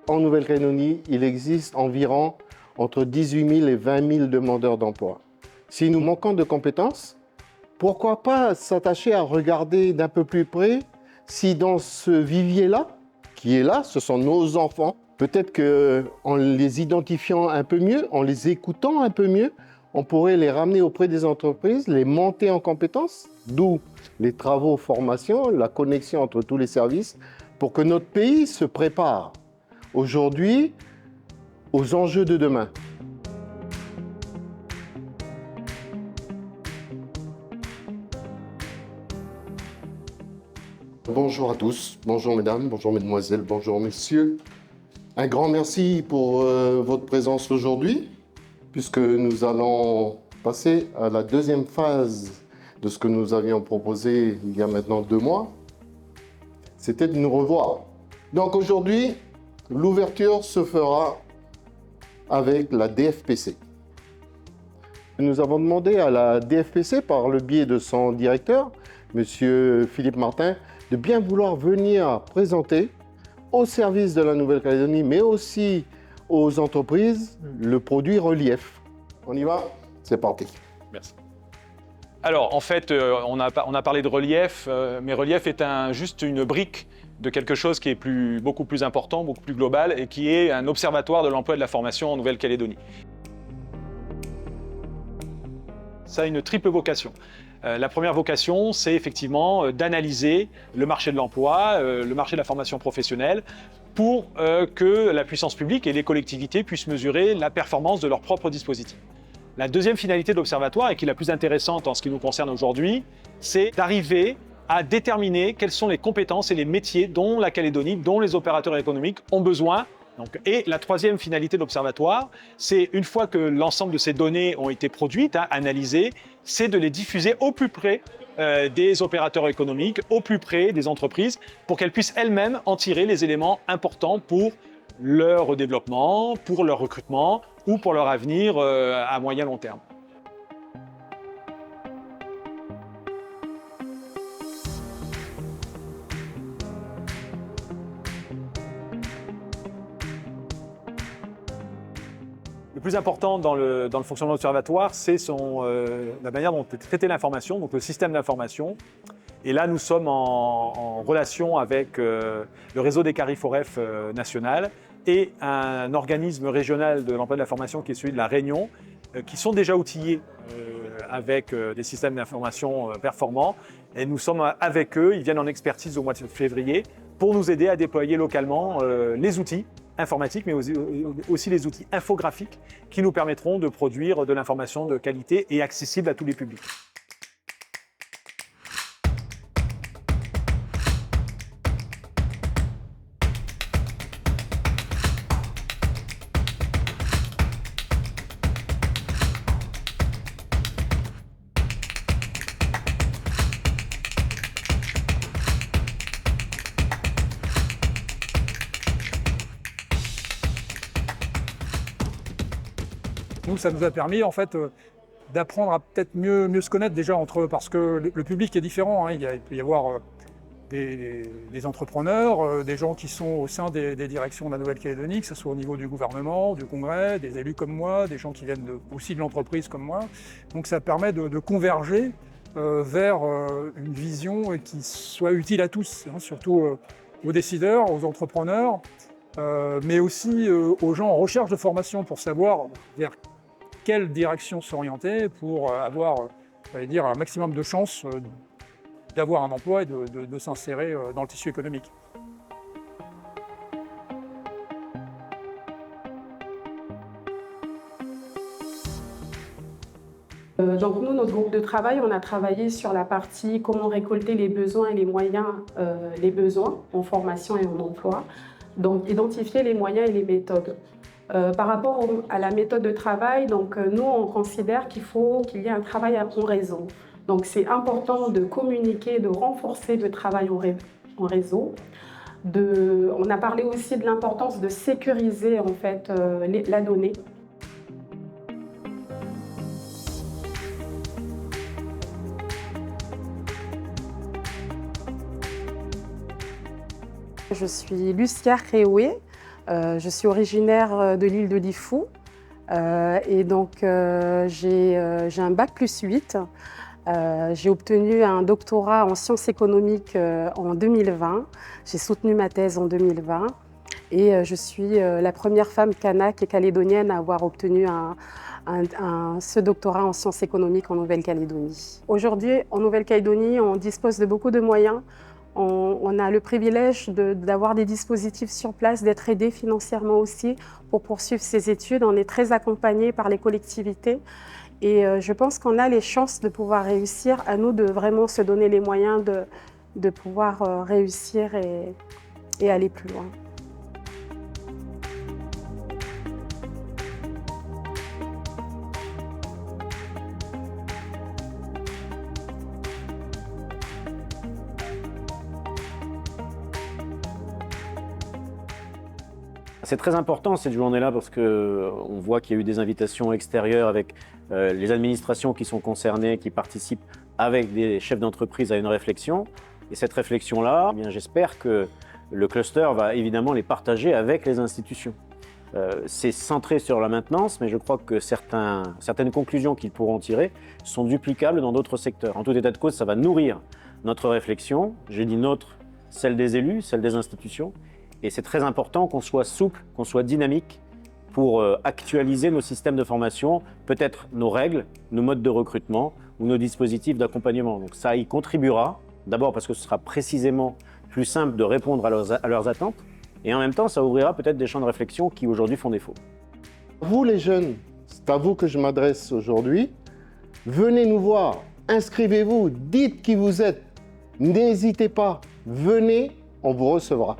en Nouvelle-Calédonie, il existe environ entre 18 000 et 20 000 demandeurs d'emploi. Si nous manquons de compétences, pourquoi pas s'attacher à regarder d'un peu plus près si dans ce vivier-là, qui est là, ce sont nos enfants, peut-être qu'en les identifiant un peu mieux, en les écoutant un peu mieux, on pourrait les ramener auprès des entreprises, les monter en compétences, d'où les travaux, formations, la connexion entre tous les services, pour que notre pays se prépare aujourd'hui aux enjeux de demain. Bonjour à tous, bonjour mesdames, bonjour mesdemoiselles, bonjour messieurs. Un grand merci pour votre présence aujourd'hui, puisque nous allons passer à la deuxième phase de ce que nous avions proposé il y a maintenant 2 mois. C'était de nous revoir. Donc aujourd'hui, l'ouverture se fera avec la DFPC. Nous avons demandé à la DFPC, par le biais de son directeur, M. Philippe Martin, de bien vouloir venir présenter au service de la Nouvelle-Calédonie, mais aussi aux entreprises, le produit Relief. On y va? C'est parti. Merci. Alors, en fait, on a parlé de Relief, mais Relief est juste une brique de quelque chose qui est beaucoup plus important, beaucoup plus global, et qui est un observatoire de l'emploi et de la formation en Nouvelle-Calédonie. Ça a une triple vocation. La première vocation, c'est effectivement d'analyser le marché de l'emploi, le marché de la formation professionnelle, pour que la puissance publique et les collectivités puissent mesurer la performance de leur propre dispositif. La deuxième finalité de l'Observatoire, et qui est la plus intéressante en ce qui nous concerne aujourd'hui, c'est d'arriver à déterminer quelles sont les compétences et les métiers dont la Calédonie, dont les opérateurs économiques ont besoin. Et la troisième finalité de l'Observatoire, c'est une fois que l'ensemble de ces données ont été produites, analysées, c'est de les diffuser au plus près des opérateurs économiques, au plus près des entreprises, pour qu'elles puissent elles-mêmes en tirer les éléments importants pour leur développement, pour leur recrutement ou pour leur avenir à moyen long terme. Le plus important dans le fonctionnement de l'Observatoire, c'est la manière dont est traitée l'information, donc le système d'information. Et là, nous sommes en relation avec le réseau des CARIFOREF national et un organisme régional de l'emploi de la formation qui est celui de La Réunion, qui sont déjà outillés avec des systèmes d'information performants. Et nous sommes avec eux, ils viennent en expertise au mois de février pour nous aider à déployer localement les outils informatiques, mais aussi les outils infographiques qui nous permettront de produire de l'information de qualité et accessible à tous les publics. Nous, ça nous a permis en fait d'apprendre à peut-être mieux se connaître déjà entre eux, parce que le public est différent. Hein. Il peut y avoir des entrepreneurs, des gens qui sont au sein des directions de la Nouvelle-Calédonie, que ce soit au niveau du gouvernement, du Congrès, des élus comme moi, des gens qui viennent aussi de l'entreprise comme moi. Donc ça permet de converger vers une vision qui soit utile à tous, hein, surtout aux décideurs, aux entrepreneurs, mais aussi aux gens en recherche de formation pour savoir vers quelle direction s'orienter pour avoir, un maximum de chances d'avoir un emploi et de s'insérer dans le tissu économique. Donc nous, notre groupe de travail, on a travaillé sur la partie comment récolter les besoins et les moyens, les besoins en formation et en emploi. Donc identifier les moyens et les méthodes. Par rapport à la méthode de travail, donc, nous on considère qu'il y ait un travail en réseau. Donc c'est important de communiquer, de renforcer le travail en réseau. On a parlé aussi de l'importance de sécuriser en fait, la donnée. Je suis Lucia Créoué, Je suis originaire de l'île de Lifou et donc j'ai un bac plus 8. J'ai obtenu un doctorat en sciences économiques en 2020. J'ai soutenu ma thèse en 2020 et je suis la première femme kanak et calédonienne à avoir obtenu ce doctorat en sciences économiques en Nouvelle-Calédonie. Aujourd'hui, en Nouvelle-Calédonie, on dispose de beaucoup de moyens. On a le privilège d'avoir des dispositifs sur place, d'être aidé financièrement aussi pour poursuivre ses études. On est très accompagné par les collectivités et je pense qu'on a les chances de pouvoir réussir. À nous de vraiment se donner les moyens de pouvoir réussir et aller plus loin. C'est très important cette journée-là parce qu'on voit qu'il y a eu des invitations extérieures avec les administrations qui sont concernées, qui participent avec des chefs d'entreprise à une réflexion. Et cette réflexion-là, j'espère que le cluster va évidemment les partager avec les institutions. C'est centré sur la maintenance, mais je crois que certaines conclusions qu'ils pourront tirer sont duplicables dans d'autres secteurs. En tout état de cause, ça va nourrir notre réflexion. J'ai dit notre, celle des élus, celle des institutions. Et c'est très important qu'on soit souple, qu'on soit dynamique pour actualiser nos systèmes de formation, peut-être nos règles, nos modes de recrutement ou nos dispositifs d'accompagnement. Donc ça y contribuera, d'abord parce que ce sera précisément plus simple de répondre à leurs attentes, et en même temps, ça ouvrira peut-être des champs de réflexion qui aujourd'hui font défaut. Vous les jeunes, c'est à vous que je m'adresse aujourd'hui. Venez nous voir, inscrivez-vous, dites qui vous êtes. N'hésitez pas, venez, on vous recevra.